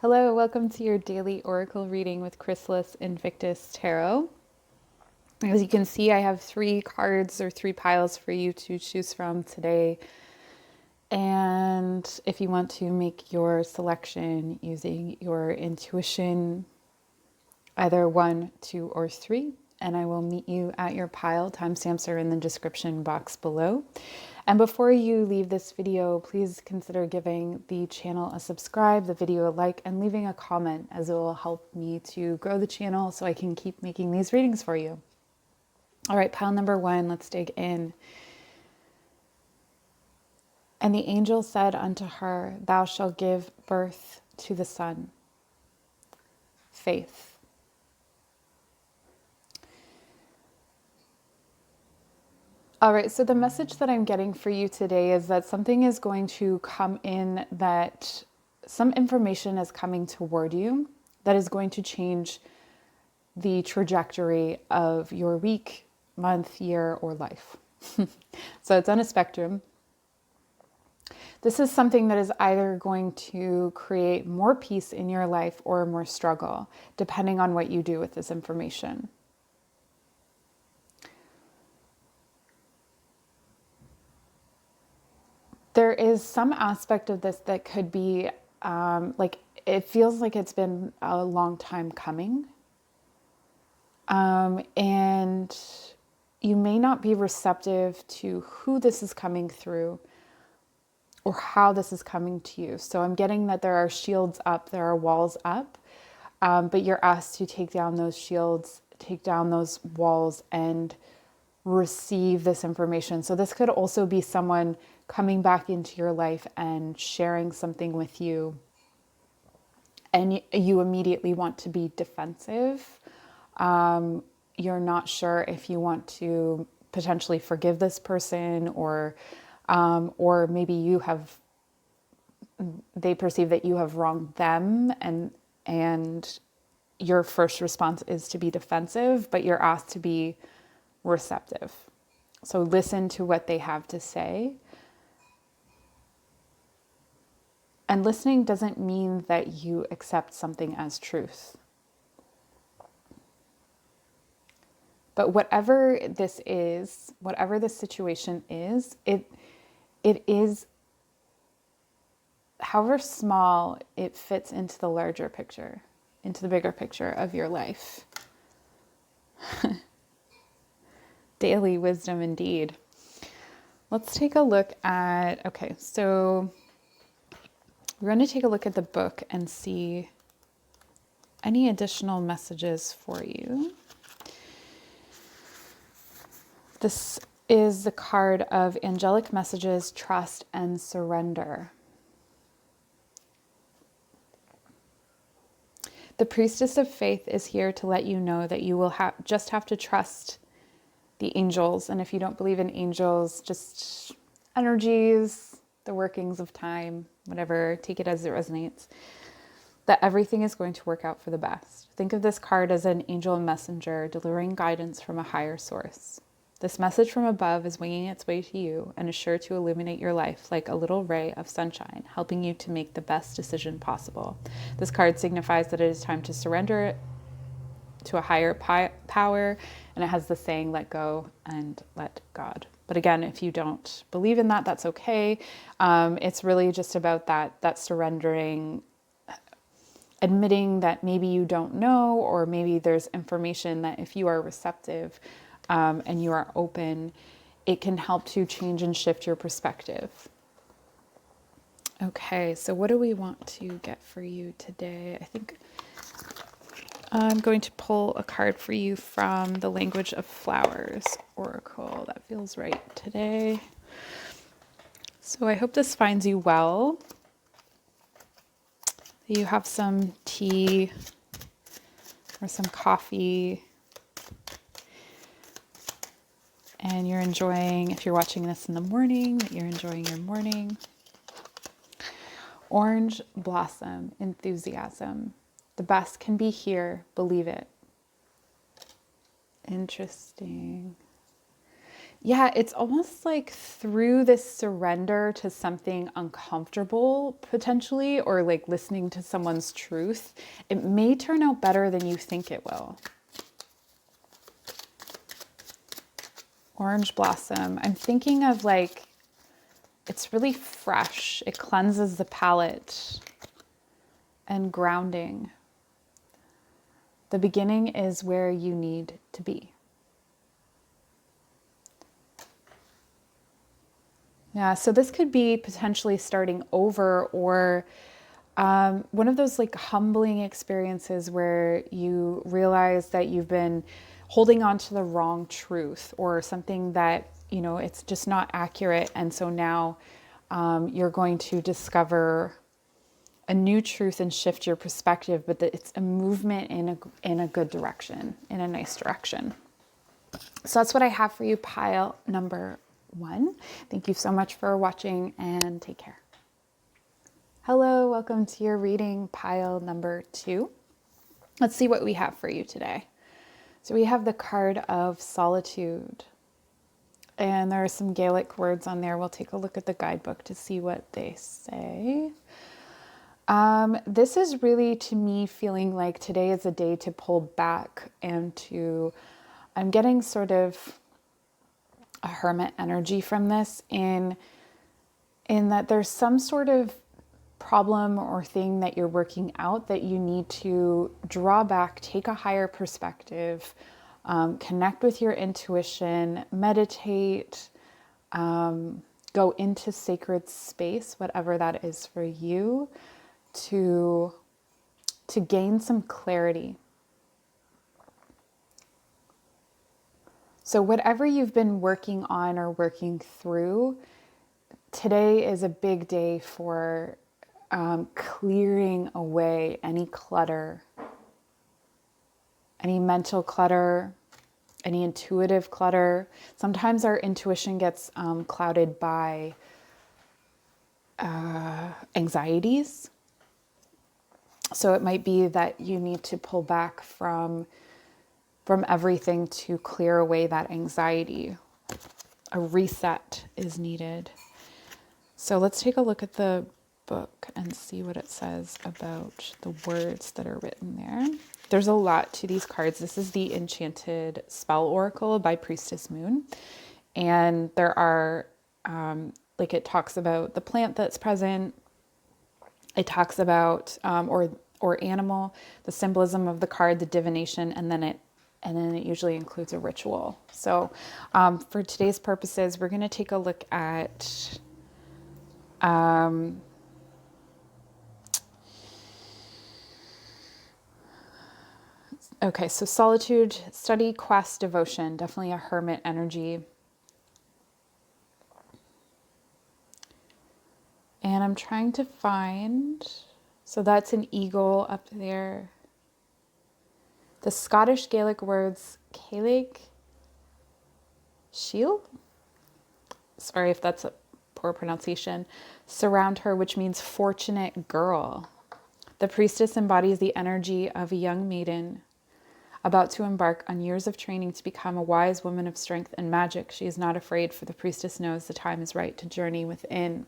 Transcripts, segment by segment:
Hello, welcome to your daily oracle reading with Chrysalis Invictus Tarot. As you can see, I have 3 cards or 3 piles for you to choose from today. And if you want to make your selection using your intuition, either 1, 2, or 3, and I will meet you at your pile. Timestamps are in the description box below. And before you leave this video, please consider giving the channel a subscribe, the video a like, and leaving a comment, as it will help me to grow the channel so I can keep making these readings for you. All right, pile number 1, let's dig in. And the angel said unto her, Thou shalt give birth to the son. Faith. All right, so the message that I'm getting for you today is that something is going to come in, that some information is coming toward you that is going to change the trajectory of your week, month, year, or life. So it's on a spectrum. This is something that is either going to create more peace in your life or more struggle, depending on what you do with this information. There is some aspect of this that could be like, it feels like it's been a long time coming. And you may not be receptive to who this is coming through or how this is coming to you. So I'm getting that there are shields up, there are walls up, but you're asked to take down those shields, take down those walls, and receive this information. So this could also be someone coming back into your life and sharing something with you, and you immediately want to be defensive. You're not sure if you want to potentially forgive this person, or maybe they perceive that you have wronged them, and your first response is to be defensive, but you're asked to be receptive. So listen to what they have to say. And listening doesn't mean that you accept something as truth. But whatever this is, whatever this situation is, it is, however small, it fits into the larger picture, into the bigger picture of your life. Daily wisdom indeed. Let's take a look at, okay, so we're going to take a look at the book and see any additional messages for you. This is the card of angelic messages, trust, and surrender. The priestess of faith is here to let you know that you will just have to trust the angels. And if you don't believe in angels, just energies, the workings of time, whatever, take it as it resonates, that everything is going to work out for the best. Think of this card as an angel messenger delivering guidance from a higher source. This message from above is winging its way to you and is sure to illuminate your life like a little ray of sunshine, helping you to make the best decision possible. This card signifies that it is time to surrender to a higher power, and it has the saying, let go and let God. But again, if you don't believe in that, that's okay. It's really just about that surrendering, admitting that maybe you don't know, or maybe there's information that if you are receptive and you are open, it can help to change and shift your perspective. Okay, so what do we want to get for you today? I think I'm going to pull a card for you from the Language of Flowers Oracle. That feels right today. So I hope this finds you well. You have some tea or some coffee, and you're enjoying, if you're watching this in the morning, that you're enjoying your morning. Orange blossom, enthusiasm. The best can be here, believe it. Interesting. Yeah, it's almost like through this surrender to something uncomfortable, potentially, or like listening to someone's truth, it may turn out better than you think it will. Orange blossom. I'm thinking of like, it's really fresh. It cleanses the palate and grounding. The beginning is where you need to be. Yeah, so this could be potentially starting over, or one of those like humbling experiences where you realize that you've been holding on to the wrong truth or something that, you know, it's just not accurate. And so now you're going to discover a new truth and shift your perspective, but that it's a movement in a good direction, in a nice direction. So that's what I have for you, pile number 1. Thank you so much for watching, and take care. Hello, welcome to your reading, pile number 2. Let's see what we have for you today. So we have the card of solitude, and there are some Gaelic words on there. We'll take a look at the guidebook to see what they say. This is really, to me, feeling like today is a day to pull back and to, I'm getting sort of a hermit energy from this in that there's some sort of problem or thing that you're working out that you need to draw back, take a higher perspective, connect with your intuition, meditate, go into sacred space, whatever that is for you, to gain some clarity. So whatever you've been working on or working through, today is a big day for clearing away any clutter, any mental clutter, any intuitive clutter. Sometimes our intuition gets clouded by anxieties. So it might be that you need to pull back from everything to clear away that anxiety. A reset is needed. So let's take a look at the book and see what it says about the words that are written there. There's a lot to these cards. This is the Enchanted Spell Oracle by Priestess Moon. And there are, like it talks about the plant that's present. It talks about, or animal, the symbolism of the card, the divination, and then it usually includes a ritual. So for today's purposes, we're going to take a look at okay, so solitude, study, quest, devotion, definitely a hermit energy. And I'm trying to find, so that's an eagle up there. The Scottish Gaelic words, Caelig, shield? Sorry if that's a poor pronunciation. Surround her, which means fortunate girl. The priestess embodies the energy of a young maiden about to embark on years of training to become a wise woman of strength and magic. She is not afraid, for the priestess knows the time is right to journey within.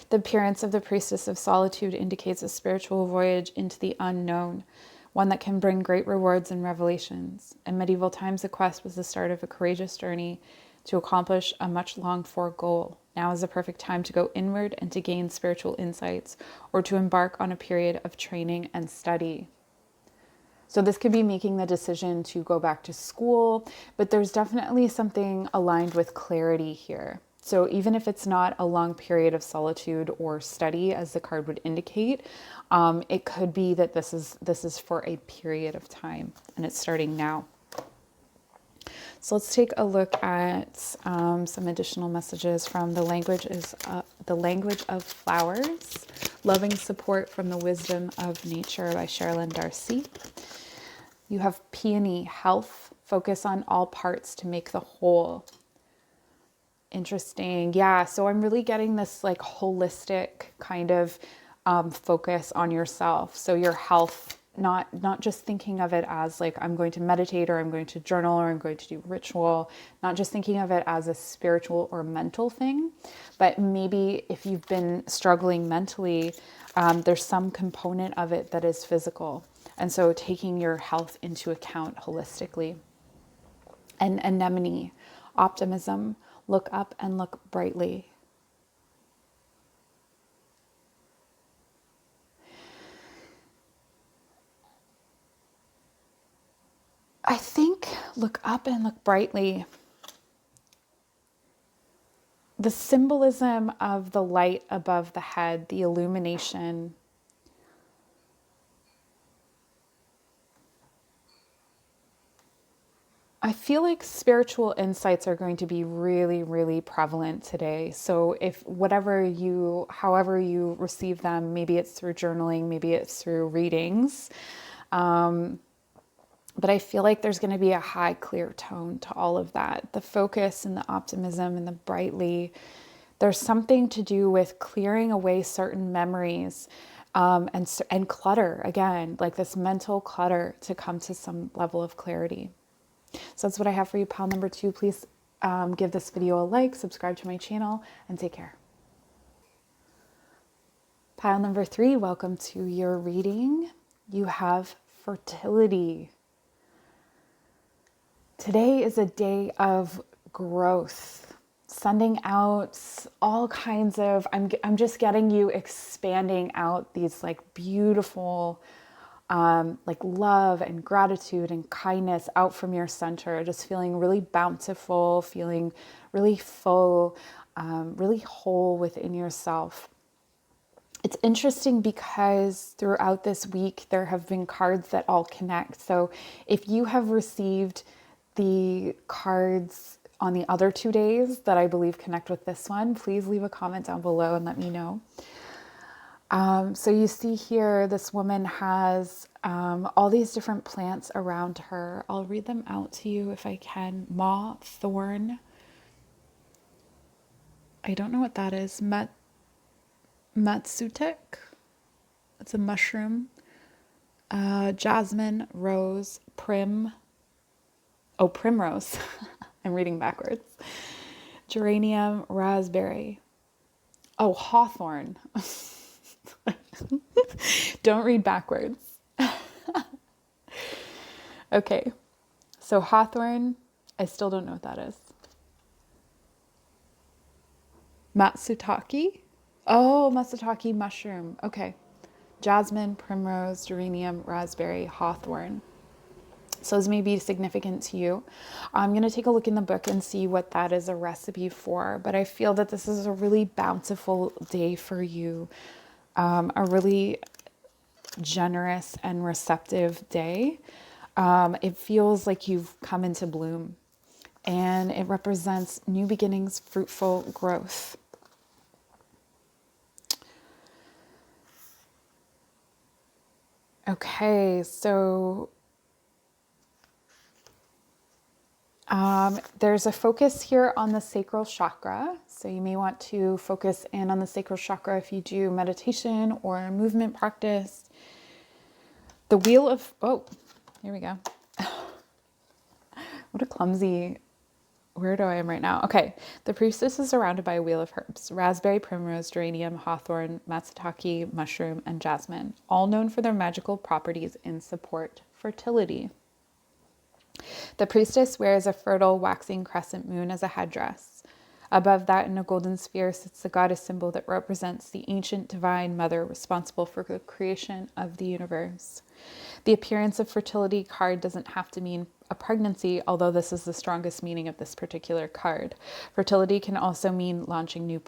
The appearance of the priestess of solitude indicates a spiritual voyage into the unknown, one that can bring great rewards and revelations. In medieval times, the quest was the start of a courageous journey to accomplish a much longed for goal. Now is the perfect time to go inward and to gain spiritual insights, or to embark on a period of training and study. So this could be making the decision to go back to school, but there's definitely something aligned with clarity here. So even if it's not a long period of solitude or study, as the card would indicate, it could be that this is for a period of time, and it's starting now. So let's take a look at some additional messages from The Language of Flowers, Loving Support from the Wisdom of Nature by Sherilyn Darcy. You have Peony, health, focus on all parts to make the whole. Interesting. Yeah, so I'm really getting this like holistic kind of focus on yourself. So your health not just thinking of it as like I'm going to meditate or I'm going to journal or I'm going to do ritual, not just thinking of it as a spiritual or mental thing, but maybe if you've been struggling mentally, there's some component of it that is physical. And so taking your health into account holistically. And anemone, optimism, look up and look brightly. I think look up and look brightly. The symbolism of the light above the head, the illumination. I feel like spiritual insights are going to be really, really prevalent today. So if however you receive them, maybe it's through journaling, maybe it's through readings. But I feel like there's going to be a high, clear tone to all of that. The focus and the optimism and the brightly. There's something to do with clearing away certain memories and clutter, again, like this mental clutter to come to some level of clarity. So that's what I have for you, pile number 2. Please give this video a like, subscribe to my channel, and take care. Pile number 3, welcome to your reading. You have fertility. Today is a day of growth, sending out all kinds of, I'm just getting you expanding out these like beautiful, like love and gratitude and kindness out from your center, just feeling really bountiful, feeling really full, really whole within yourself. It's interesting because throughout this week, there have been cards that all connect. So if you have received the cards on the other 2 days that I believe connect with this one, please leave a comment down below and let me know. So you see here, this woman has all these different plants around her. I'll read them out to you if I can. Maw, thorn. I don't know what that is. Matsutek. It's a mushroom. Jasmine, rose, primrose. I'm reading backwards. Geranium, raspberry. Oh, hawthorn. Don't read backwards. Okay, so hawthorn, I still don't know what that is. Matsutake? Oh, matsutake mushroom. Okay. Jasmine, primrose, geranium, raspberry, hawthorn. So those may be significant to you. I'm going to take a look in the book and see what that is a recipe for. But I feel that this is a really bountiful day for you. A really generous and receptive day. It feels like you've come into bloom. And it represents new beginnings, fruitful growth. Okay, so there's a focus here on the sacral chakra. So you may want to focus in on the sacral chakra if you do meditation or movement practice. The wheel of, oh, here we go. What a clumsy weirdo I am right now. Okay, the priestess is surrounded by a wheel of herbs: raspberry, primrose, geranium, hawthorn, matsutake, mushroom, and jasmine, all known for their magical properties in support fertility. The priestess wears a fertile waxing crescent moon as a headdress. Above that, in a golden sphere, sits the goddess symbol that represents the ancient divine mother responsible for the creation of the universe. The appearance of fertility card doesn't have to mean a pregnancy, although this is the strongest meaning of this particular card. Fertility can also mean launching new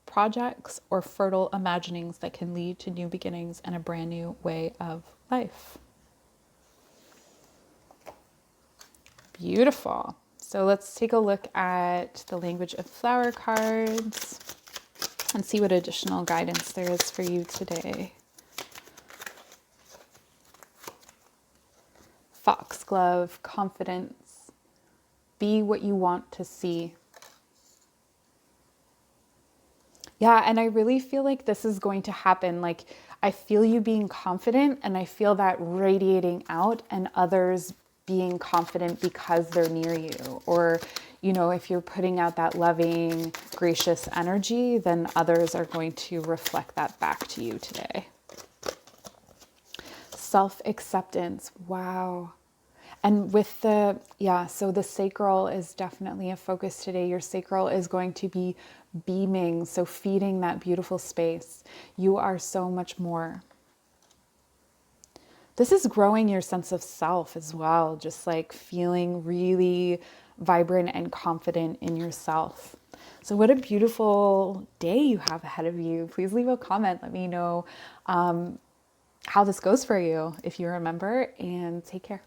projects or fertile imaginings that can lead to new beginnings and a brand new way of life. Beautiful. So let's take a look at the language of flower cards and see what additional guidance there is for you today. Foxglove, confidence. Be what you want to see. Yeah, and I really feel like this is going to happen. Like, I feel you being confident, and I feel that radiating out, and others being confident because they're near you. Or, if you're putting out that loving, gracious energy, then others are going to reflect that back to you today. Self-acceptance. Wow. And with so the sacral is definitely a focus today. Your sacral is going to be beaming, so feeding that beautiful space. You are so much more. This is growing your sense of self as well, just like feeling really vibrant and confident in yourself. So what a beautiful day you have ahead of you. Please leave a comment. Let me know how this goes for you if you remember, and take care.